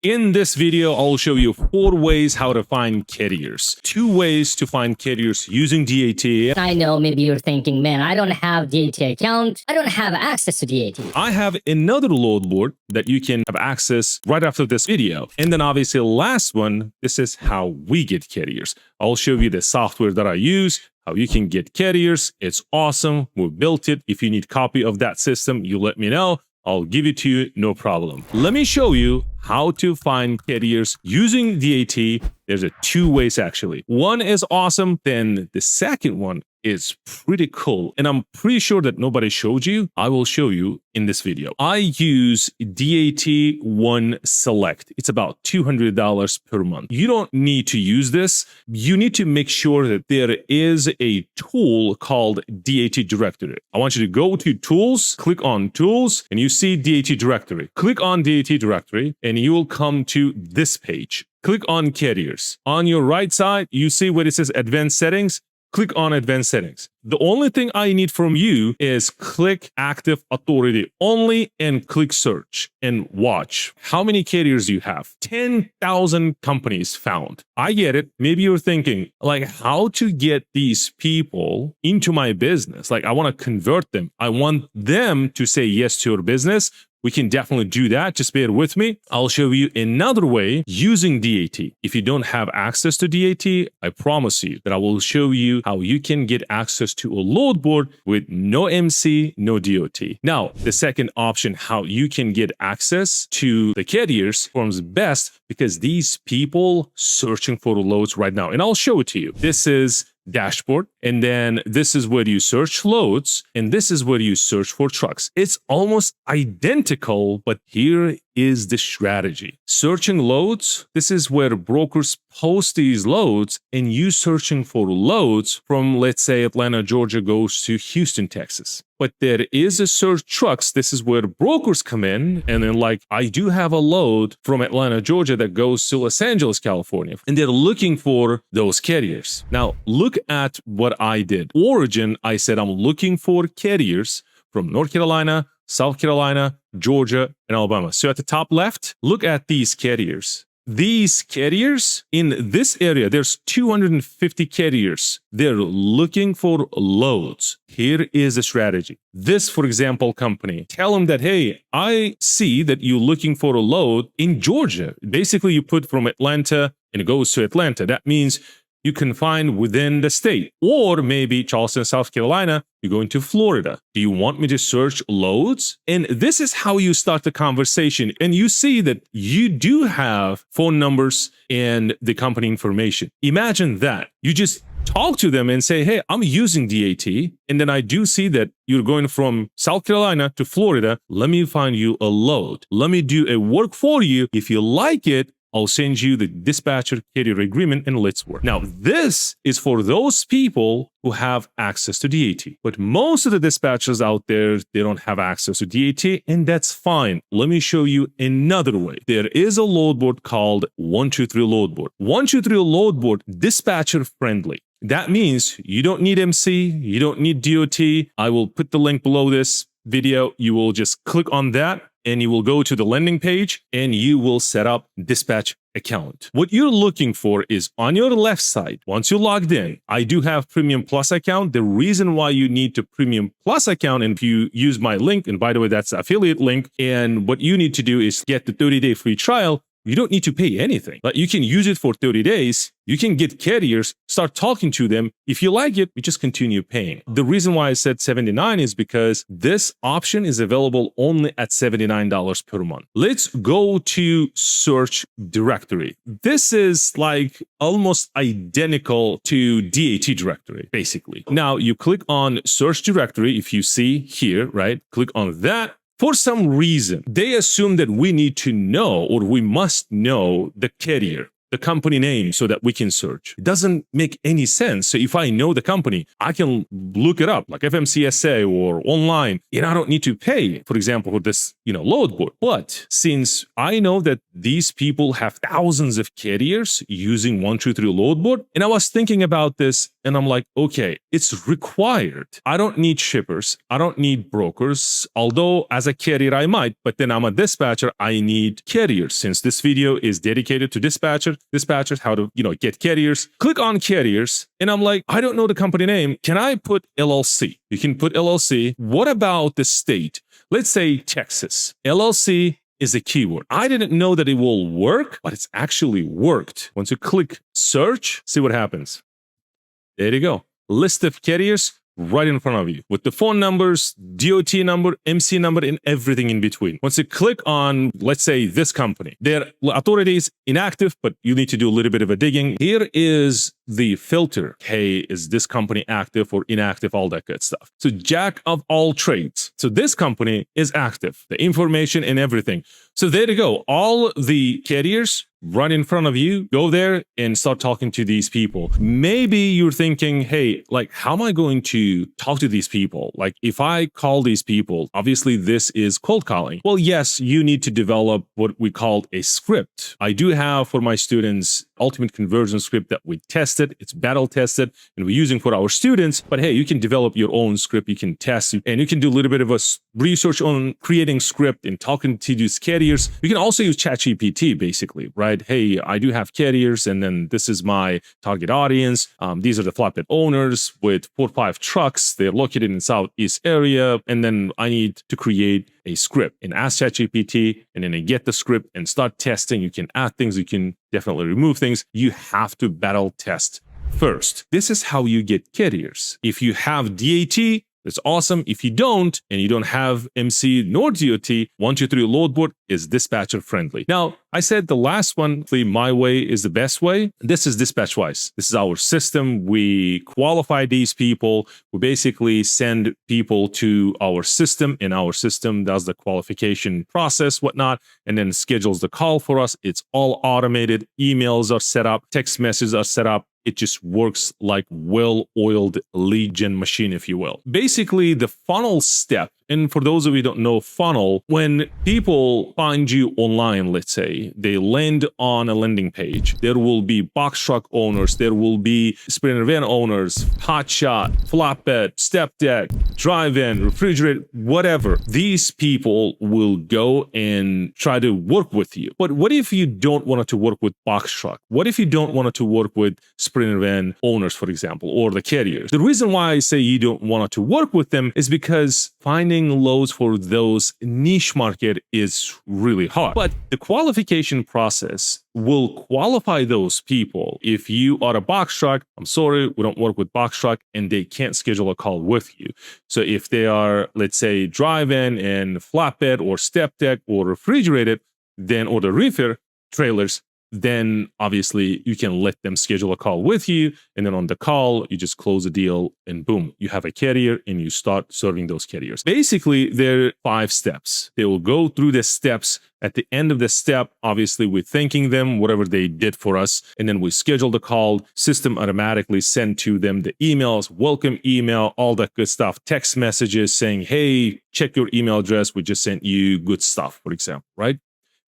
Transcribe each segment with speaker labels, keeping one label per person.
Speaker 1: In this video, I'll show you 4 ways how to find carriers. 2 ways to find carriers using DAT.
Speaker 2: I know maybe you're thinking, man, I don't have DAT account. I don't have access to DAT.
Speaker 1: I have another load board that you can have access right after this video. And then obviously the last one, this is how we get carriers. I'll show you the software that I use, how you can get carriers. It's awesome. We built it. If you need a copy of that system, you let me know. I'll give it to you, no problem. Let me show you how to find carriers using DAT. There's 2 ways actually. One is awesome, then the second one is pretty cool. And I'm pretty sure that nobody showed you. I will show you in this video. I use DAT One Select. It's about $200 per month. You don't need to use this. You need to make sure that there is a tool called DAT Directory. I want you to go to Tools, click on Tools, and you see DAT Directory. Click on DAT Directory, and you will come to this page. Click on Carriers. On your right side, you see where it says Advanced Settings. Click on Advanced Settings. The only thing I need from you is click Active Authority Only and click Search and watch how many carriers you have. 10,000 companies found. I get it. Maybe you're thinking, like, how to get these people into my business? Like, I want to convert them. I want them to say yes to your business. We can definitely do that. Just bear with me. I'll show you another way using DAT. If you don't have access to DAT, I promise you that I will show you how you can get access to a load board with no MC, no DOT. Now, the second option, how you can get access to the carriers, forms best because these people searching for loads right now. And I'll show it to you. This is dashboard, and then this is where you search loads, and this is where you search for trucks. It's almost identical, but here is the strategy. Searching loads, this is where brokers post these loads, and you searching for loads from, let's say, Atlanta, Georgia goes to Houston, Texas. But there is a search trucks. This is where brokers come in, and then like, I do have a load from Atlanta, Georgia that goes to Los Angeles, California, and they're looking for those carriers. Now, look at what I did. Origin, I said I'm looking for carriers from North Carolina, South Carolina, Georgia, and Alabama. So at the top left, look at these carriers. These carriers in this area, there's 250 carriers. They're looking for loads. Here is a strategy. This, for example, company, tell them that, hey, I see that you're looking for a load in Georgia. Basically, you put from Atlanta and it goes to Atlanta. That means you can find within the state, or maybe Charleston, South Carolina, you're going to Florida. Do you want me to search loads? And this is how you start the conversation. And you see that you do have phone numbers and the company information. Imagine that. You just talk to them and say, hey, I'm using DAT. And then I do see that you're going from South Carolina to Florida. Let me find you a load. Let me do a work for you. If you like it, I'll send you the dispatcher carrier agreement and let's work. Now, this is for those people who have access to DAT. But most of the dispatchers out there, they don't have access to DAT, and that's fine. Let me show you another way. There is a load board called 123 Load Board. 123 Load Board, dispatcher friendly. That means you don't need MC, you don't need DOT. I will put the link below this video. You will just click on that, and you will go to the landing page and you will set up dispatch account. What you're looking for is on your left side. Once you're logged in, I do have Premium Plus account. The reason why you need to Premium Plus account, and if you use my link, and by the way, that's the affiliate link, and what you need to do is get the 30-day free trial. You don't need to pay anything, but you can use it for 30 days. You can get carriers, start talking to them. If you like it, you just continue paying. The reason why I said $79 is because this option is available only at $79 per month. Let's go to search directory. This is like almost identical to DAT directory, basically. Now you click on search directory. If you see here, right? Click on that. For some reason, they assume that we need to know, or we must know, the carrier, the company name, so that we can search. It doesn't make any sense. So if I know the company, I can look it up like FMCSA or online, and I don't need to pay, for example, for this, load board. But since I know that these people have thousands of carriers using 123 load board, and I was thinking about this, And I'm like, okay, it's required. I don't need shippers. I don't need brokers. Although as a carrier, I might, but then I'm a dispatcher. I need carriers. Since this video is dedicated to dispatchers, how to, get carriers. Click on carriers. And I'm like, I don't know the company name. Can I put LLC? You can put LLC. What about the state? Let's say Texas. LLC is a keyword. I didn't know that it will work, but it's actually worked. Once you click search, see what happens. There you go. List of carriers right in front of you with the phone numbers, DOT number, MC number, and everything in between. Once you click on, let's say, this company, their authority is inactive, but you need to do a little bit of a digging. Here is the filter. Hey, is this company active or inactive? All that good stuff. So jack of all trades. So this company is active, the information and everything. So there you go. All the carriers right in front of you, go there and start talking to these people. Maybe you're thinking, hey, like, how am I going to talk to these people? Like, if I call these people, obviously this is cold calling. Well, yes, you need to develop what we call a script. I do have for my students ultimate conversion script that we tested. It's battle tested and we're using for our students. But hey, you can develop your own script. You can test and you can do a little bit of a research on creating script and talking to these carriers. You can also use ChatGPT basically, right? Hey, I do have carriers and then this is my target audience. These are the flatbed owners with 4 or 5 trucks. They're located in Southeast area. And then I need to create a script and ask ChatGPT and then I get the script and start testing. You can add things. You can definitely remove things. You have to battle test first. This is how you get carriers. If you have DAT, that's awesome. If you don't, and you don't have MC nor DOT, 123 load board is dispatcher friendly. Now, I said the last one, my way is the best way. This is DispatchWise. This is our system. We qualify these people. We basically send people to our system, and our system does the qualification process, whatnot, and then schedules the call for us. It's all automated. Emails are set up. Text messages are set up. It just works like well-oiled lead gen machine, if you will. Basically, the funnel step, and for those of you who don't know funnel, when people find you online, let's say, they land on a landing page, there will be box truck owners, there will be sprinter van owners, hotshot, flatbed, step deck, drive-in, refrigerator, whatever. These people will go and try to work with you. But what if you don't want to work with box truck? What if you don't want to work with sprinter van owners, for example, or the carriers? The reason why I say you don't want to work with them is because finding loads for those niche market is really hard. But the qualification process will qualify those people. If you are a box truck, I'm sorry, we don't work with box truck and they can't schedule a call with you. So if they are, let's say, drive-in and flatbed or step deck or refrigerated, then, or the reefer trailers, then obviously you can let them schedule a call with you. And then on the call, you just close the deal and boom, you have a carrier and you start serving those carriers. Basically, there are 5 steps. They will go through the steps. At the end of the step, obviously, we're thanking them, whatever they did for us. And then we schedule the call. System automatically send to them the emails, welcome email, all that good stuff, text messages saying, hey, check your email address. We just sent you good stuff, for example, right?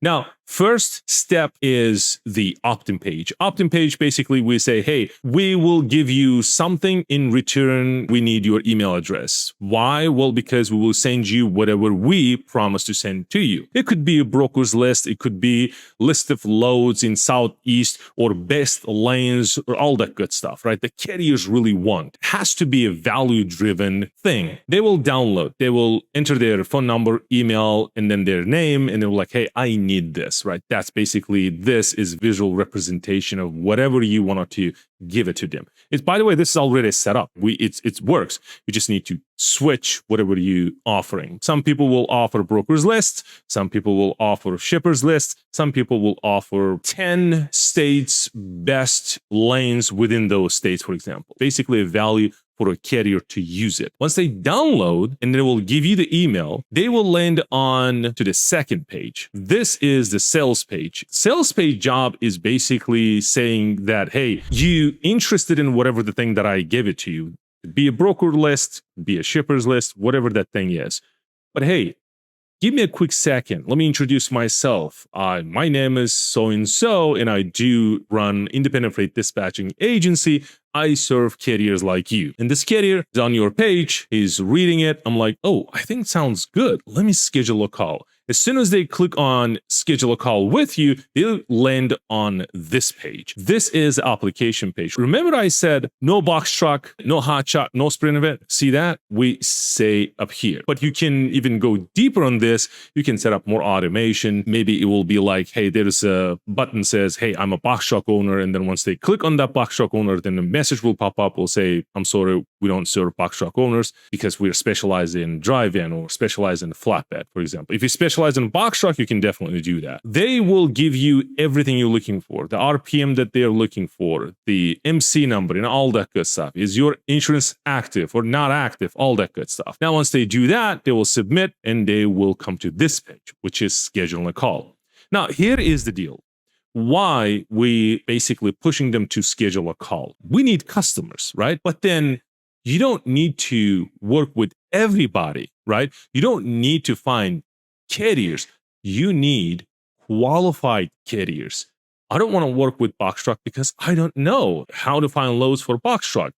Speaker 1: Now, first step is the opt-in page. Opt-in page, basically, we say, hey, we will give you something in return. We need your email address. Why? Well, because we will send you whatever we promise to send to you. It could be a broker's list. It could be list of loads in Southeast or best lanes or all that good stuff, right? The carriers really want. It has to be a value-driven thing. They will download. They will enter their phone number, email, and then their name, and they're like, hey, I need this, right? That's basically, this is visual representation of whatever you want to give it to them. It's, by the way, this is already set up. It works. You just need to switch whatever you offering. Some people will offer broker's list. Some people will offer shippers list. Some people will offer 10 states best lanes within those states, for example. Basically a value for a carrier to use it. Once they download and they will give you the email, they will land on to the second page. This is the sales page. Sales page job is basically saying that, hey, you interested in whatever the thing that I give it to you, be a broker list, be a shipper's list, whatever that thing is. But hey, give me a quick second. Let me introduce myself. My name is so-and-so, and I do run independent freight dispatching agency. I serve carriers like you. And this carrier is on your page. He's reading it. I'm like, oh, I think it sounds good. Let me schedule a call. As soon as they click on schedule a call with you, they'll land on this page. This is the application page. Remember I said no box truck, no hot shot, no sprint event. See that? We say up here. But you can even go deeper on this. You can set up more automation. Maybe it will be like, hey, there's a button says, hey, I'm a box truck owner. And then once they click on that box truck owner, then the message will pop up. Will say, I'm sorry, we don't serve box truck owners because we're specialized in drive-in or specialized in flatbed, for example. If you specialize in box truck, you can definitely do that. They will give you everything you're looking for, the RPM that they're looking for, the MC number, and all that good stuff. Is your insurance active or not active? All that good stuff. Now, once they do that, they will submit and they will come to this page, which is scheduling a call. Now, here is the deal. Why we basically pushing them to schedule a call. We need customers, right? But then you don't need to work with everybody, right? You don't need to find carriers. You need qualified carriers. I don't want to work with box truck because I don't know how to find loads for box truck.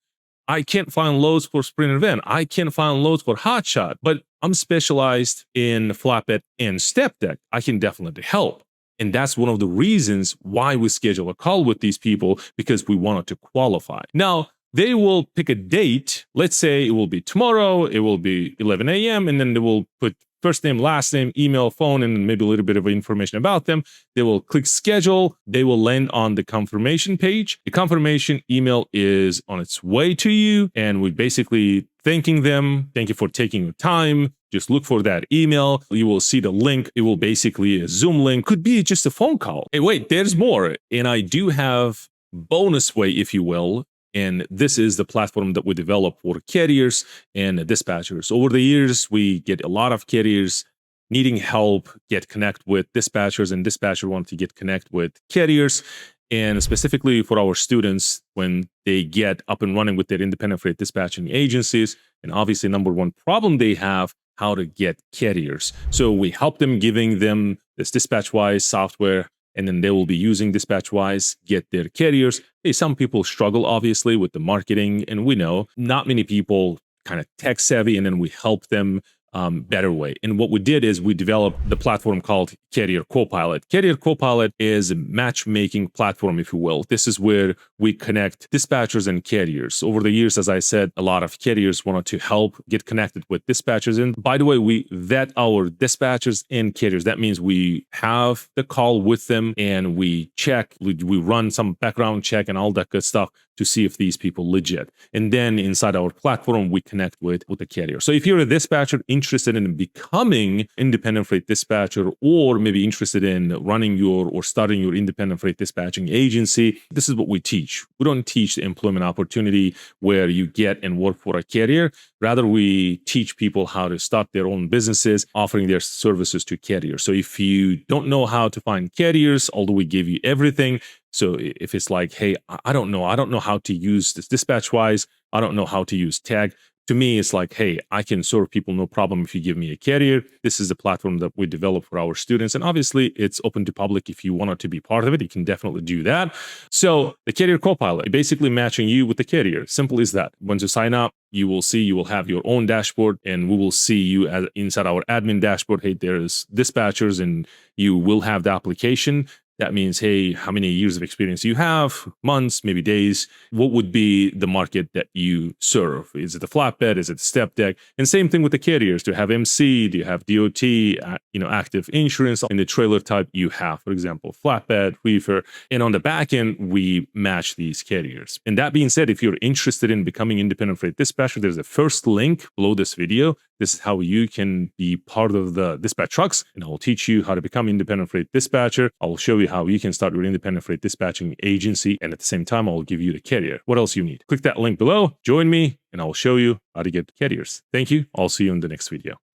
Speaker 1: I can't find loads for sprint event. I can't find loads for hot shot, but I'm specialized in flatbed and step deck. I can definitely help. And that's one of the reasons why we schedule a call with these people, because we wanted to qualify. Now, they will pick a date. Let's say it will be tomorrow. It will be 11 a.m. And then they will put first name, last name, email, phone, and maybe a little bit of information about them. They will click schedule. They will land on the confirmation page. The confirmation email is on its way to you. And we basically thanking them. Thank you for taking your time. Just look for that email. You will see the link. It will basically a Zoom link. Could be just a phone call. Hey, wait, there's more. And I do have bonus way, if you will. And this is the platform that we develop for carriers and dispatchers. Over the years, we get a lot of carriers needing help, get connect with dispatchers, and dispatcher want to get connect with carriers. And specifically for our students, when they get up and running with their independent freight dispatching agencies, and obviously number one problem they have, how to get carriers. So we help them, giving them this DispatchWise software, and then they will be using DispatchWise, get their carriers. Hey, some people struggle, obviously, with the marketing, and we know not many people kind of tech savvy, and then we help them better way. And what we did is we developed the platform called Carrier Copilot. Carrier Copilot is a matchmaking platform, if you will. This is where we connect dispatchers and carriers. Over the years, as I said, a lot of carriers wanted to help get connected with dispatchers. And by the way, we vet our dispatchers and carriers. That means we have the call with them and we check, we run some background check and all that good stuff to see if these people legit. And then inside our platform, we connect with the carrier. So if you're a dispatcher interested in becoming independent freight dispatcher, or maybe interested in running your or starting your independent freight dispatching agency, this is what we teach. We don't teach the employment opportunity where you get and work for a carrier. Rather, we teach people how to start their own businesses, offering their services to carriers. So if you don't know how to find carriers, although we give you everything, so if it's like, hey, I don't know how to use this DispatchWise, I don't know how to use Tag. To me, it's like, hey, I can serve people no problem if you give me a carrier. This is the platform that we develop for our students. And obviously, it's open to public. If you wanted to be part of it, you can definitely do that. So the Carrier Copilot, basically matching you with the carrier. Simple as that. Once you sign up, you will have your own dashboard, and we will see you inside our admin dashboard. Hey, there's dispatchers, and you will have the application. That means, hey, how many years of experience you have, months, maybe days. What would be the market that you serve? Is it the flatbed? Is it the step deck? And same thing with the carriers. Do you have MC? Do you have DOT? Active insurance in the trailer type you have, for example, flatbed, reefer. And on the back end, we match these carriers. And that being said, if you're interested in becoming independent freight dispatcher, there's a first link below this video. This is how you can be part of the dispatch trucks, and I'll teach you how to become independent freight dispatcher. I'll show you how you can start your independent freight dispatching agency, and at the same time, I'll give you the carrier. What else you need? Click that link below, join me, and I'll show you how to get carriers. Thank you. I'll see you in the next video.